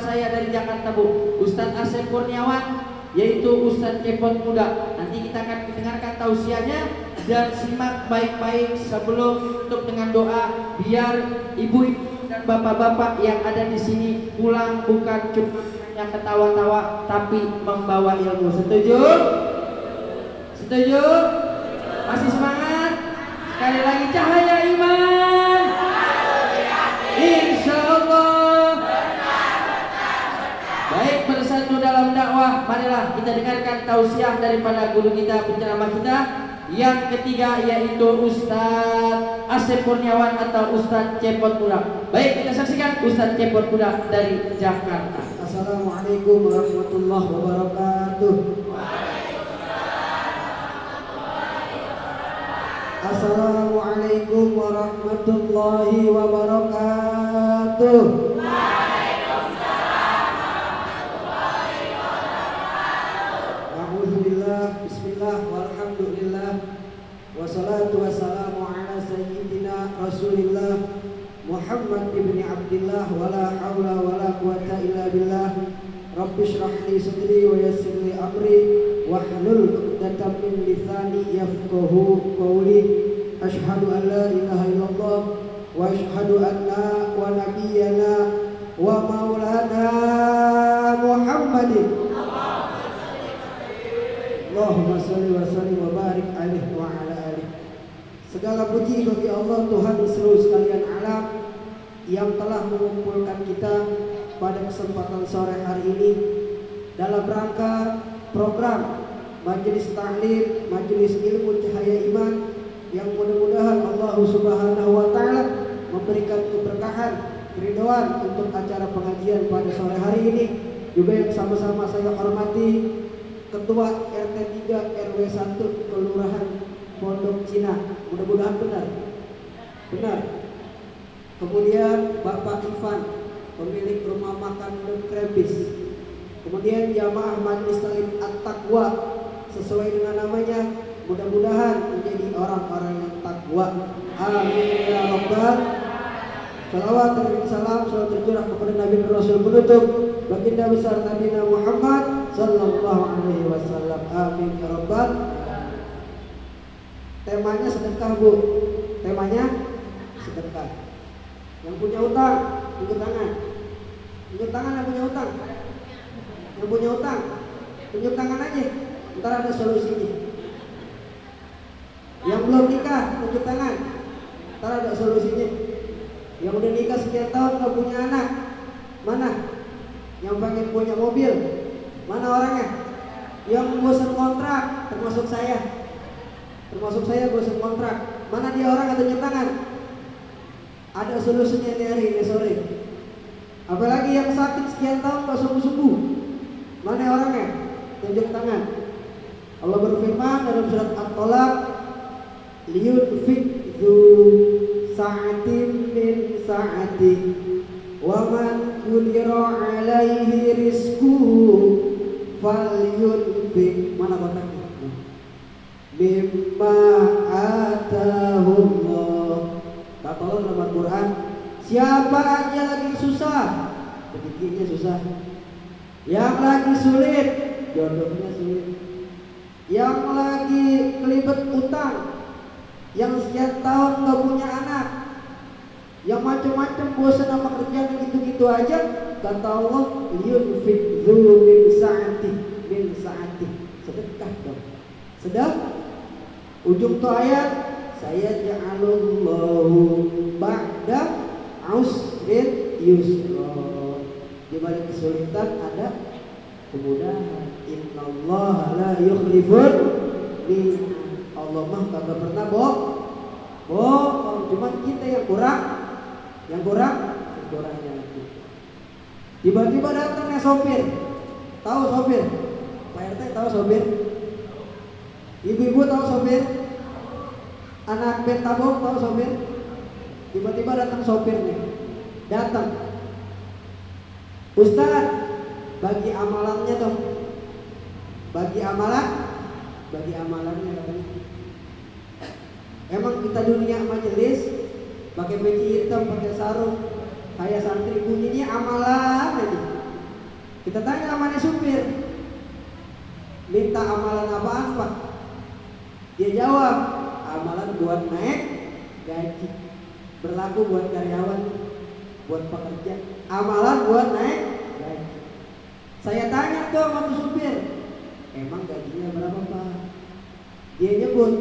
saya dari Jakarta Bu, Ustadz Asep Kurniawan, yaitu Ustadz Cepot Muda. Nanti kita akan mendengarkan tausiahnya dan simak baik-baik sebelum tutup dengan doa, biar ibu-ibu dan bapak-bapak yang ada di sini pulang bukan cuma hanya ketawa-tawa tapi membawa ilmu. Setuju? Setuju? Masih semangat? Sekali lagi cahaya iman. Insya Allah. Baik, bersatu dalam dakwah, marilah kita dengarkan tausiah daripada guru kita, penceramah kita yang ketiga, yaitu Ustadz Asep Kurniawan atau Ustadz Cepot Muda. Baik, kita saksikan Ustadz Cepot Muda dari Jakarta. Assalamualaikum warahmatullahi wabarakatuh. Assalamualaikum warahmatullahi wabarakatuh. Bismillah, walhamdulillah, wassalatu wassalamu ala sayyidina Rasulillah Muhammad ibni Abdillah, wala hawla wala quwata illa billah. Rabbi shrah li sadri wa yassir li amri wahlul 'uqdatam min lisani yafqahu qawli. Asyhadu an la ilaha illallah wa asyhadu anna wa nabiyyana wa maulana Muhammadin. Allahumma sholli wa sallim wa barik alaihi wa ala alihi. Segala puji bagi Allah Tuhan seluruh sekalian alam yang telah mengumpulkan kita pada kesempatan sore hari ini dalam rangka program Majelis Ta'lim, Majelis Ilmu Cahaya Iman, yang mudah-mudahan Allah Subhanahu wa taala memberikan keberkahan, keridhaan untuk acara pengajian pada sore hari ini. Juga yang sama-sama saya hormati Ketua RT 3 RW 1 Kelurahan Pondok Cina, mudah-mudahan benar. Kemudian Bapak Ivan, pemilik rumah makan The Krabis. Kemudian jamaah Majelis Ta'lim At-Taqwa, sesuai dengan namanya, mudah-mudahan menjadi orang-orang yang takwa. Amin ya rabbal. Salawat dan salam selalu tercurah kepada Nabi dan Rasul penutup baginda besar Nabi Muhammad sallallahu alaihi wasallam. Amin ya rabbal. Temanya sedekah Bu. Temanya sedekah. Yang punya utang, tunjuk tangan. Tunjuk tangan yang punya utang. Yang punya utang, tunjuk tangan aja. Ntar ada solusinya. Yang belum nikah, tunjuk tangan. Ntar ada solusinya. Yang udah nikah sekian tahun gak punya anak, mana? Yang pengen punya mobil, mana orangnya? Yang bosan kontrak, termasuk saya bosan kontrak, mana dia orang atau tunjuk tangan? Ada solusinya nih hari ini sore. Apalagi yang sakit sekian tahun gak sembuh-sembuh, mana orangnya? Tunjuk tangan. Allah berfirman dalam surat At-Tolak, liyunfik dzu sa'atin min sa'ati wa man qudira alaihi rizquhu falyunfik. Mana kotaknya? Mimma atahullah. Kata Allah dalam Al-Quran, siapa aja lagi susah, rezekinya susah. Yang lagi sulit, jodohnya sulit. Yang lagi kelibet utang, yang sekian tahun gak punya anak, yang macam-macam bosan sama kerjaan yang gitu-gitu aja, kata Allah, liyunfik dzu min sa'ati. Sedekah dong. Sedekah. Ujung tu ayat, saya ja'alullahu ba'da usrin yusra. Di balik kesulitan ada kemudahan. Innallaha la yukhliful mi'ad. Allah mah kagak pernah bohong, cuman kita yang kurangnya. Tiba-tiba datangnya sopir, tahu sopir? Pak RT tahu sopir? Ibu-ibu tahu sopir? Anak bentabok tahu sopir? Tiba-tiba datang sopirnya, Ustaz, bagi amalannya dong, bagi amalannya katanya. Emang kita dunia majelis pakai peci hitam, pakai sarung, kayak santri, bunyinya amalan aja. Kita tanya sama nih supir, minta amalan apaan Pak? Dia jawab, amalan buat naik gaji, berlaku buat karyawan, buat pekerja, amalan buat naik gaji. Saya tanya tuh sama tuh supir, emang gajinya berapa Pak? Dia nyebut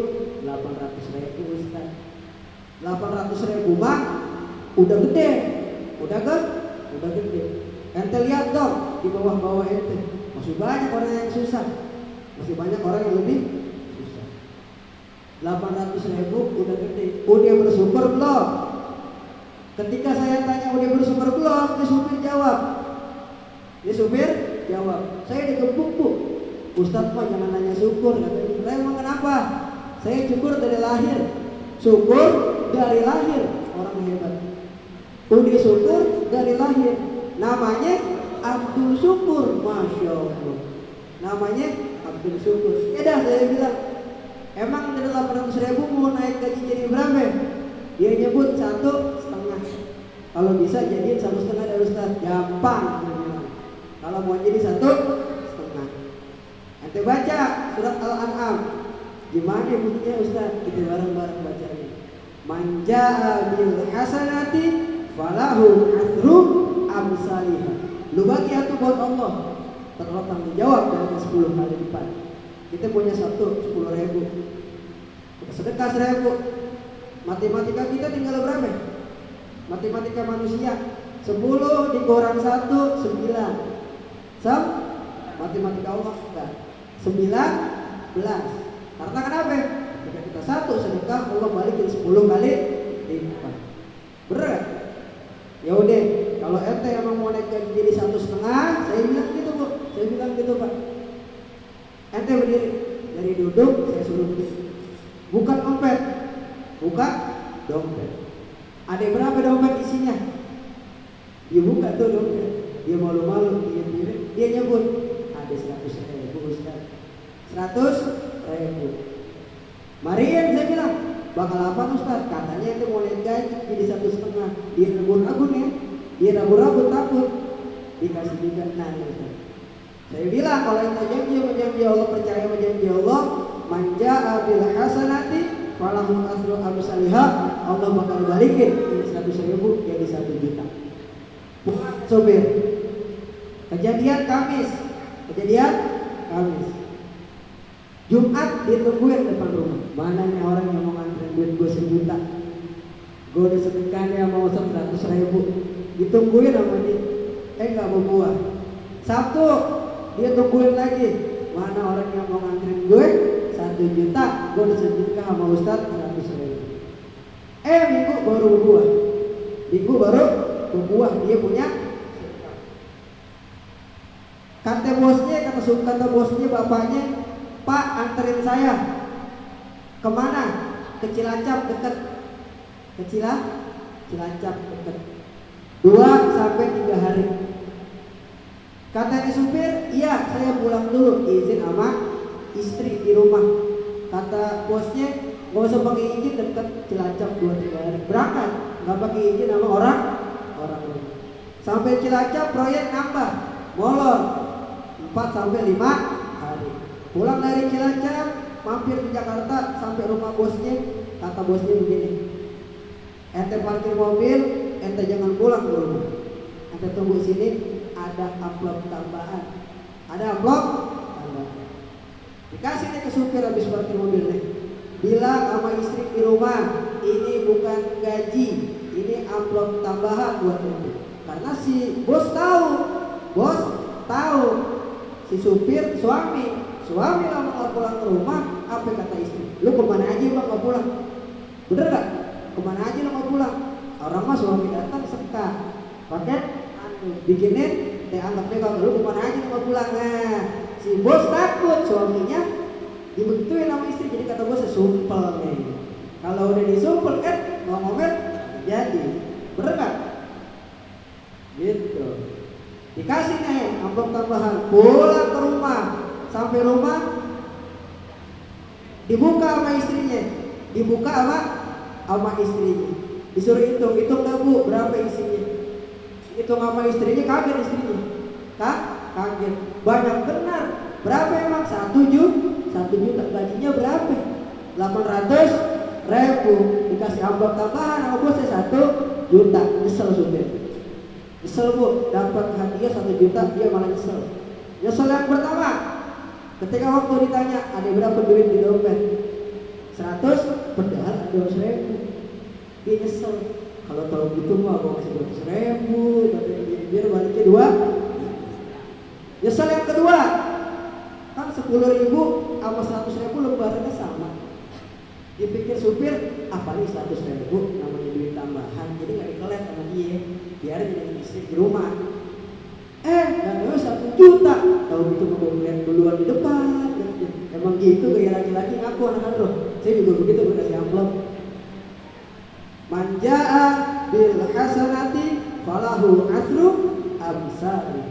800.000 Ustaz. 800.000 mah udah gede, udah gede. Ente lihat dong di bawah-bawah ente, masih banyak orang yang susah, masih banyak orang yang lebih susah. 800.000 udah gede, udah bersyukur belum? Ketika saya tanya udah bersyukur belum, dia supir jawab, saya digebuk Bu. Ustadz mah jangan nanya syukur, katanya. Saya emang kenapa? Saya syukur dari lahir, orang hebat. Udah syukur dari lahir. Namanya Abdul Syukur, Masya Allah. Namanya Abdul Syukur. Ya dah, saya bilang, emang dari 800.000 mau naik gaji jadi berapa? Dia nyebut 1,5. Kalau bisa jadiin 1,5 dari Ustaz, gampang. Kalau mau jadi 1,5. Ente baca surat Al-An'am. Gimana bunyinya Ustaz? Kita bareng-bareng bacanya. Man jaa bil hasanati falahu asru amsalihha. Lu bagi atuh buat Allah, tertanggung jawab dengan 10 kali lipat. Kita punya 10.000, kita sedekah 1.000. Matematika kita tinggal berapa? Matematika manusia 10 dikurang 1 9. Matematika Allah enggak 19. Karena kenapa? Ketika kita 1 sedekah, Allah balikin 10 kali lipat. Berat. Ya udah, kalau ente emang mau naik gaji jadi 1,5, saya bilang gitu Bu, saya bilang gitu Pak. Ente berdiri, dari duduk saya suruh berdiri. Buka dompet, buka dompet. Ada berapa dompet isinya? Dia buka tuh dompet, dia malu-malu, dia nyebut ada 100.000 Ustaz, 100.000. Marian saya bilang, bakal apa Ustaz? Katanya itu mau naik gaji jadi 1,5. Dia ragu-ragu nih, dia ragu-ragu takut dikasih juga. Nah Ustaz, saya bilang kalau yang janji Allah, percaya sama janji Allah, manja bil hasanati falahu asru amsalihha, Allah bakal balikin ini 100.000 jadi 1 juta. Bukan sopir. Kejadian Kamis. Jumat ditungguin depan rumah. Mana nih orang yang mau nganterin duit gue 1 juta? Gue udah sedekahnya mau 100.000. Ditungguin sama dia. Gak mau buah. Sabtu dia tungguin lagi. Mana orang yang mau nganterin gue 1 juta? Gue udah sedekah sama Ustaz 100.000. Minggu baru berbuah. Dia punya. Kata bosnya bapaknya, Pak anterin saya kemana? Ke Cilacap deket. Cilacap deket 2 sampai 3 hari. Kata si supir, iya saya pulang dulu, izin sama istri di rumah. Kata bosnya, gak usah pakai izin, deket Cilacap 2-3 hari. Berangkat, gak pakai izin sama orang rumah. Sampai Cilacap proyek nambah, molor 4 sampai 5 hari. Pulang dari Cilacap, mampir di Jakarta, sampai rumah bosnya. Kata bosnya begini, ente parkir mobil, ente jangan pulang ke rumah, ente tunggu sini, ada amplop tambahan. Dikasih nih ke supir habis parkir mobil nih. Bilang sama istri di rumah, ini bukan gaji, ini amplop tambahan buat ente. Karena si bos tahu si supir suami lama gak pulang ke rumah. Apa kata istri? Lu kemana aja bang gak pulang? Bener gak? Kemana aja lu gak pulang? Orang mah suami datang seka pakai bikinin teh anggapnya kalau lu kemana aja lu gak pulang. Nah si bos takut suaminya dibegituin sama istri. Jadi kata bos sumpel nih. Kalau udah disumpel kan ngomel jadi. Bener gak? Gitu. Dikasih nih amplop tambahan. Pulang ke rumah, sampai rumah dibuka sama istrinya, disuruh hitung dah Bu berapa isinya. Hitung sama istrinya, kaget istrinya, kaget. Banyak benar. Berapa emang? 1 juta. Gajinya berapa? 800.000. Dikasih amplop tambahan sama bosnya 1 juta. Nyesel supir. Nyesel bu, dapat hadiah 1 juta, dia malah nyesel. Nyesel yang pertama, ketika waktu ditanya ada berapa duit di dompet, 100, padahal ada 200.000. Dia nyesel. Kalau tahu gitu mah gua kasih 200.000, tapi biar baliknya 2. Nyesel yang kedua, kan 10.000 sama 100.000 lembarannya sama. Dipikir supir, apa nih 100.000 namanya duit tambahan, jadi nggak dikelet sama dia, biar jadi istri di rumah. Dananya 1 juta, tahu gitu mau ngeliat duluan di depan. Emang gitu gaya laki-laki ngaku anak-anak loh. Saya juga begitu berkasih amplop. Manja'a bil hasanati falahu asru amsali.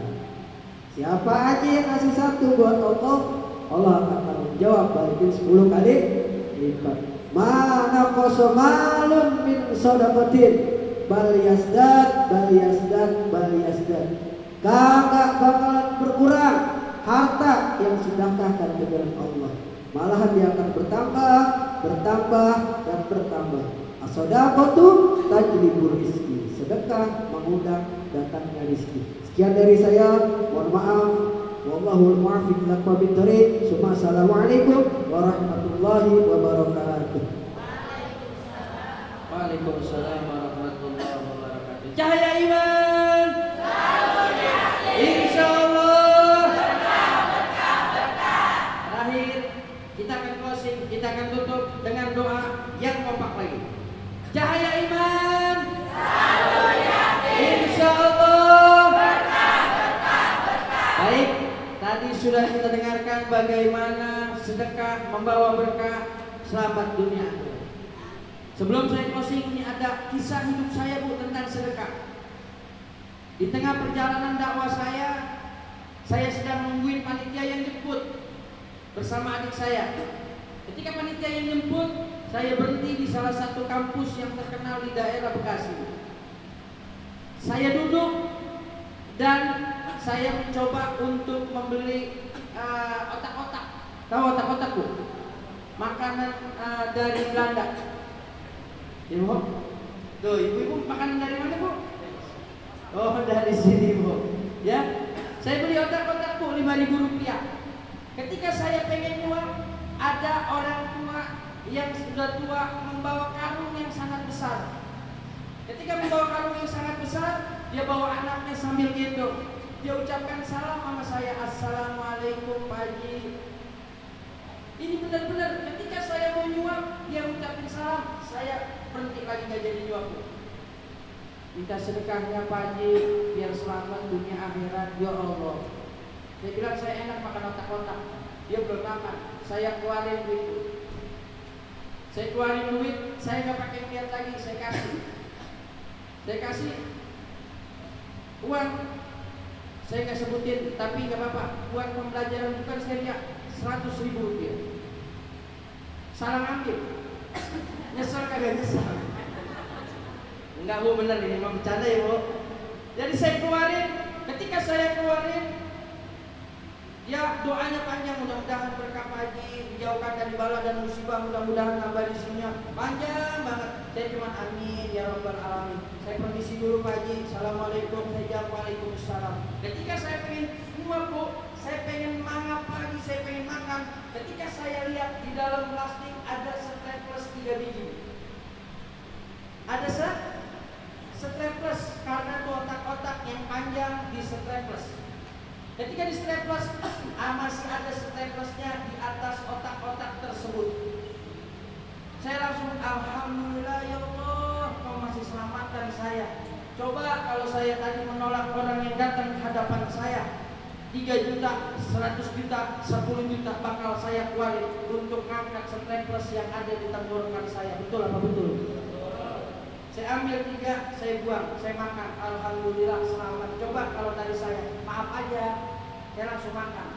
Siapa aja yang ngasih 1 buat Allah akan tanggung jawab balikin 10 kali lipat. Mana kosomalun min sodakotin bal yasdad. Kagak bakalan berkurang harta yang sedekahkan ke jalan Allah. Malahan dia akan bertambah dan bertambah. As-shadaqatu tajlibur rizki. Sedekah mengundang datangnya rizki. Sekian dari saya. Mohon maaf. Wallahul muwaffiq ila aqwamit thoriq. Assalamualaikum warahmatullahi wabarakatuh. Waalaikumsalam warahmatullahi wabarakatuh. Cahaya iman. Insyaallah. Terakhir kita akan closing, kita akan tutup dengan doa yang kompak lagi. Cahaya iman. Insyaallah. Baik. Tadi sudah kita dengarkan bagaimana sedekah membawa berkah, selamat dunia akhirat. Sebelum saya closing, ini ada kisah hidup saya bu tentang sedekah. Di tengah perjalanan dakwah saya sedang nungguin panitia yang jemput bersama adik saya. Ketika panitia yang jemput, saya berhenti di salah satu kampus yang terkenal di daerah Bekasi. Saya duduk dan saya mencoba untuk membeli otak-otak. Tahu otak-otak bu? Makanan dari Belanda. Ibu, tuh ibu makanan dari mana bu? Oh dari sini bu. Ya, saya beli otak-otak bu 5.000 rupiah. Ketika saya pengen uang, ada orang tua yang sudah tua membawa karung yang sangat besar. Ketika membawa karung yang sangat besar, dia bawa anaknya sambil gendong. Dia ucapkan salam sama saya, Assalamualaikum Pak Haji. Ini benar-benar ketika saya mau nyuap, dia ucapin salam, saya berhenti lagi nggak jadi nyuap. Minta sedekahnya Pak Haji, biar selamat dunia akhirat, ya Allah. Saya bilang saya enak makan otak-otak. Dia belum makan, saya keluarin duit. Saya keluarin duit, saya nggak pakai niat lagi, saya kasih uang. Saya nggak sebutin, tapi nggak apa-apa. Buat pembelajaran bukan saya lihat 100.000 rupiah. Salah ngambil. Nyesel kagak nyesel? Enggak bu, bener ini memang bercanda ya bu. Jadi saya keluarin. Ketika saya keluarin, ya doanya panjang, mudah-mudahan berkah Pak Haji, dijauhkan dari bala dan musibah, mudah-mudahan nambah rezekinya. Panjang banget. Saya cuma amin ya rabbal alamin. Saya permisi dulu Pak Haji. Assalamualaikum. Saya jawab waalaikumsalam. Ketika saya pengen nyuap bu, saya pengen mangap lagi, saya pengen makan. Ketika saya lihat di dalam plastik ada staples 3 biji. Ada staples karena itu otak-otak yang panjang di staples. Ketika di staples, masih ada staplesnya di atas otak-otak tersebut. Saya langsung alhamdulillah ya Allah, kau masih selamatkan saya. Coba kalau saya tadi menolak orang yang datang ke hadapan saya, 3 juta, 100 juta, 10 juta bakal saya keluarin untuk ngangkat staples yang ada di tenggorokan saya. Betul apa betul? Saya ambil 3, saya buang, saya makan. Alhamdulillah selamat. Coba kalau tadi saya maaf aja, saya langsung makan.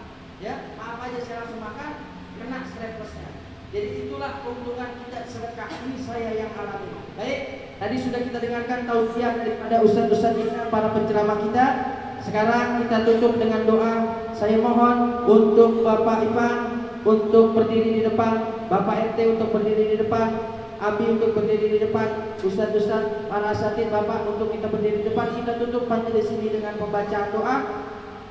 Ya, maaf aja saya langsung makan, kena staplesnya. Jadi itulah keuntungan kita sedekah. Ini saya yang alami. Baik, tadi sudah kita dengarkan tausiah daripada ustaz-ustaz kita, para penceramah kita. Sekarang kita tutup dengan doa. Saya mohon untuk Bapak Ipan untuk berdiri di depan, Bapak RT untuk berdiri di depan, Abi untuk berdiri di depan, Ustaz-ustaz, para asatid Bapak untuk kita berdiri di depan. Kita tutup majelis ini dengan pembacaan doa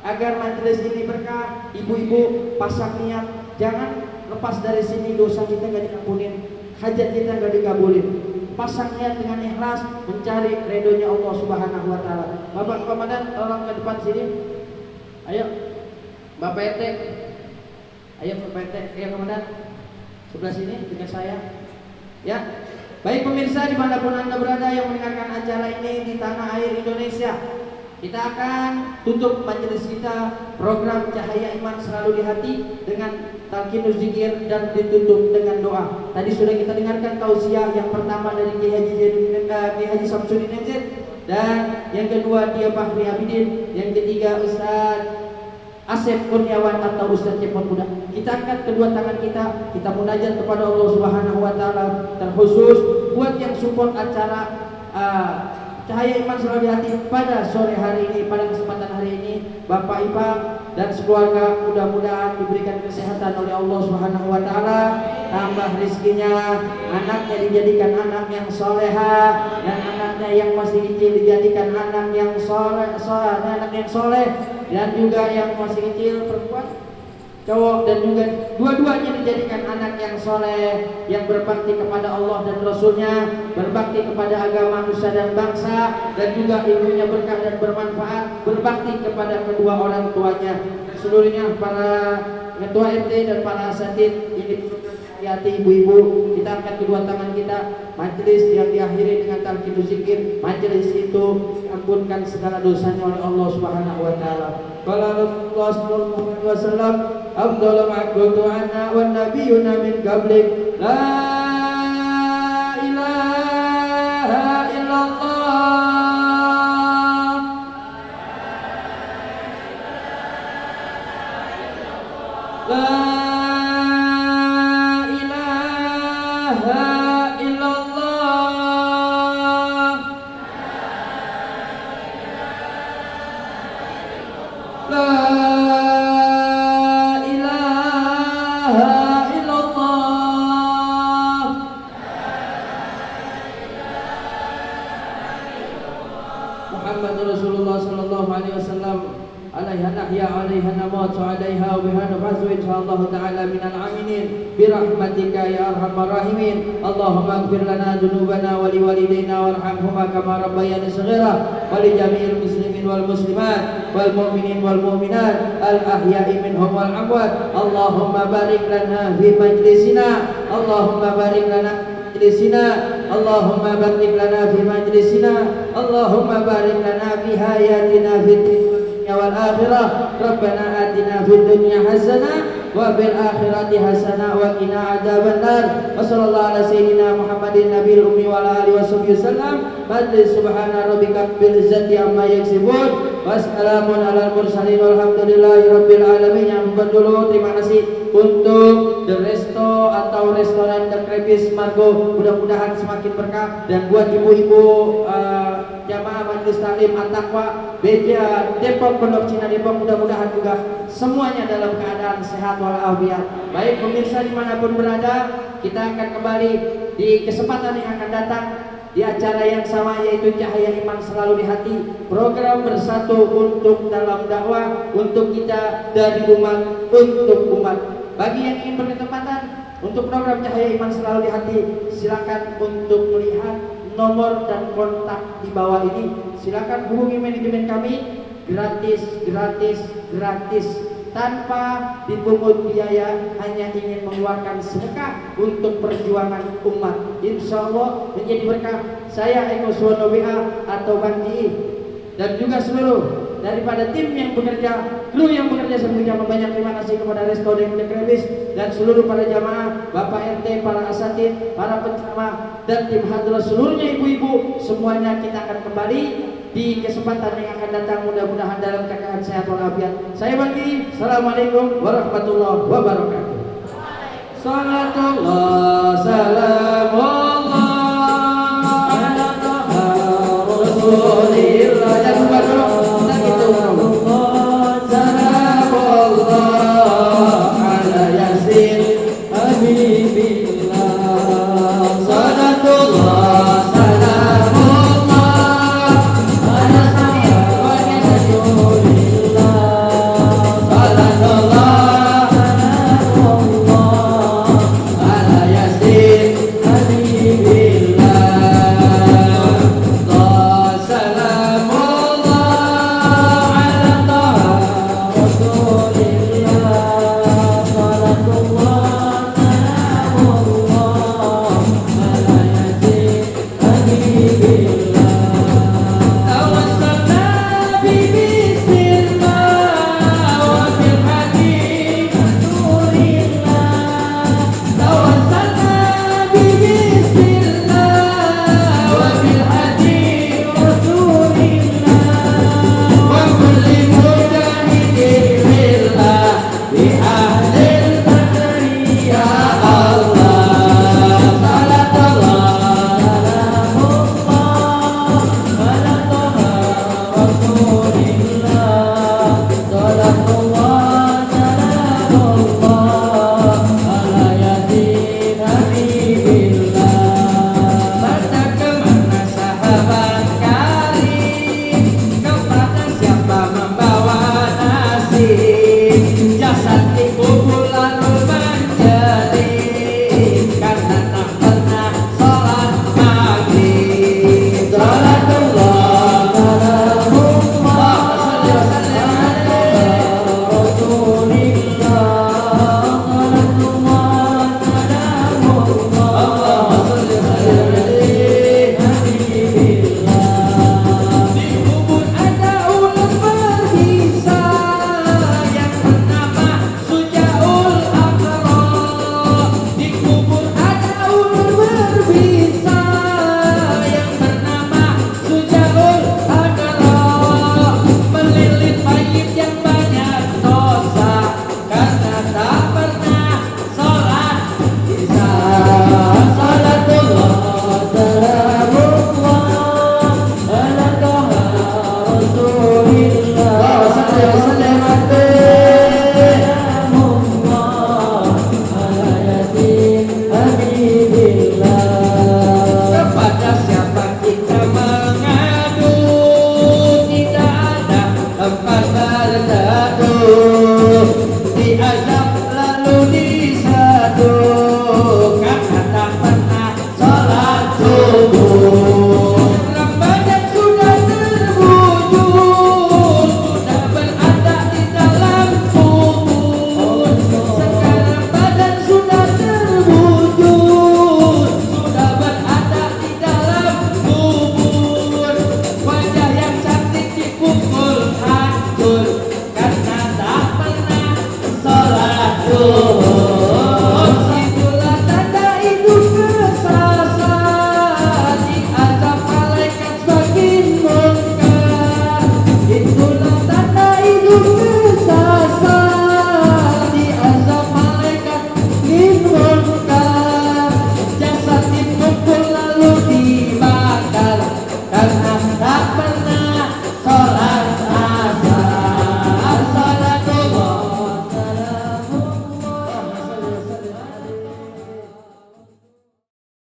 agar majelis ini berkah. Ibu-ibu pasang niat, jangan lepas dari sini dosa kita gak diampunin, hajat kita gak dikabulin. Pasang niat dengan ikhlas mencari ridhonya Allah Subhanahu wa taala. Bapak Komandan tolong ke depan sini. Ayo. Bapak RT. Ayo Bapak RT, ayo Komandan. Sebelah sini dengan saya. Ya. Baik pemirsa dimanapun Anda berada yang mendengarkan acara ini di tanah air Indonesia, kita akan tutup majelis kita program Cahaya Iman Selalu di Hati dengan talqinus zikir dan ditutup dengan doa. Tadi sudah kita dengarkan tausiah yang pertama dari Kiai Haji Samsudin MZ, dan yang kedua dia Fahri Abidin, yang ketiga Ustaz Asep Kurniawan atau Ustaz Cepot Muda. Kita angkat kedua tangan kita munajat kepada Allah Subhanahu wa taala, terkhusus buat yang support acara Cahaya Iman Selalu di Hati pada sore hari ini, pada kesempatan hari ini, Bapak Ipang dan sekeluarga mudah-mudahan diberikan kesehatan oleh Allah Subhanahu wa taala, tambah rezekinya, anaknya dijadikan anak yang soleha, dan anaknya yang masih kecil dijadikan anak yang soleh, dan juga yang masih kecil perempuan, cowok, dan juga dua-duanya dijadikan anak yang soleh, yang berbakti kepada Allah dan Rasulnya, berbakti kepada agama nusa dan bangsa, dan juga ilmunya berkah dan bermanfaat, berbakti kepada kedua orang tuanya. Seluruhnya para ketua RT dan para asatid ini hati ibu-ibu, kita angkat kedua tangan kita. Majelis yang diakhiri dengan talqinus zikir, majelis itu ampunkan segala dosanya oleh Allah Subhanahu wa taala. Qala Rasulullah sallallahu alaihi wasallam, afdalu ma kuntu ana wan nabiyyuna min qablik, la ilaha illallah. La birahmatika ya arhamar rahimin. Allahumma ighfir lana dzunubana wa liwalidayna warhamhuma kama rabbayani shaghira wa li jami'il muslimin wal muslimat wal mu'minin wal mu'minat al ahya'i minhum wal amwat. Allahumma barik lana fi majlisina, Allahumma barik lana fi majlisina, Allahumma barik lana fi majlisina, Allahumma barik lana fi hayatina fid dunya wal akhirah. Rabbana atina fid dunya hasanah wa fil akhirati hasanah wa qina adzabannar. Wa sallallahu ala sayyidina Muhammadin nabiyil ummi wa ala alihi wasallam. Subhana rabbika rabbil izzati amma yasifun wa salamun alal mursalin walhamdulillahi rabbil alamin. Yang berdulu terima kasih untuk The Resto atau restoran The Krepis Margo, mudah-mudahan semakin berkah. Dan buat ibu-ibu jamaah majelis taklim At-Taqwa Beja Depok Pondok Cina Depok, mudah-mudahan juga semuanya dalam keadaan sehat walafiat. Baik pemirsa dimanapun berada, kita akan kembali di kesempatan yang akan datang di acara yang sama, yaitu Cahaya Iman Selalu di Hati, program bersatu untuk dalam dakwah, untuk kita dari umat untuk umat. Bagi yang ingin berkesempatan untuk program Cahaya Iman Selalu di Hati, silakan untuk melihat nomor dan kontak di bawah ini. Silakan hubungi manajemen kami, gratis tanpa dipungut biaya, hanya ingin mengeluarkan sedekah untuk perjuangan umat. Insya Allah menjadi berkah. Saya Eko Suwono WA atau Bang Ji dan juga seluruh daripada tim yang bekerja, kru yang bekerja, saya mengucapkan banyak terima kasih kepada Resto dan Krepis dan seluruh para jamaah, Bapak RT, para asatid, para penceramah dan tim hadroh, seluruhnya ibu-ibu, semuanya kita akan kembali di kesempatan yang akan datang, mudah-mudahan dalam keadaan sehat walafiat. Saya bagi, assalamualaikum warahmatullahi wabarakatuh. Salatullah salam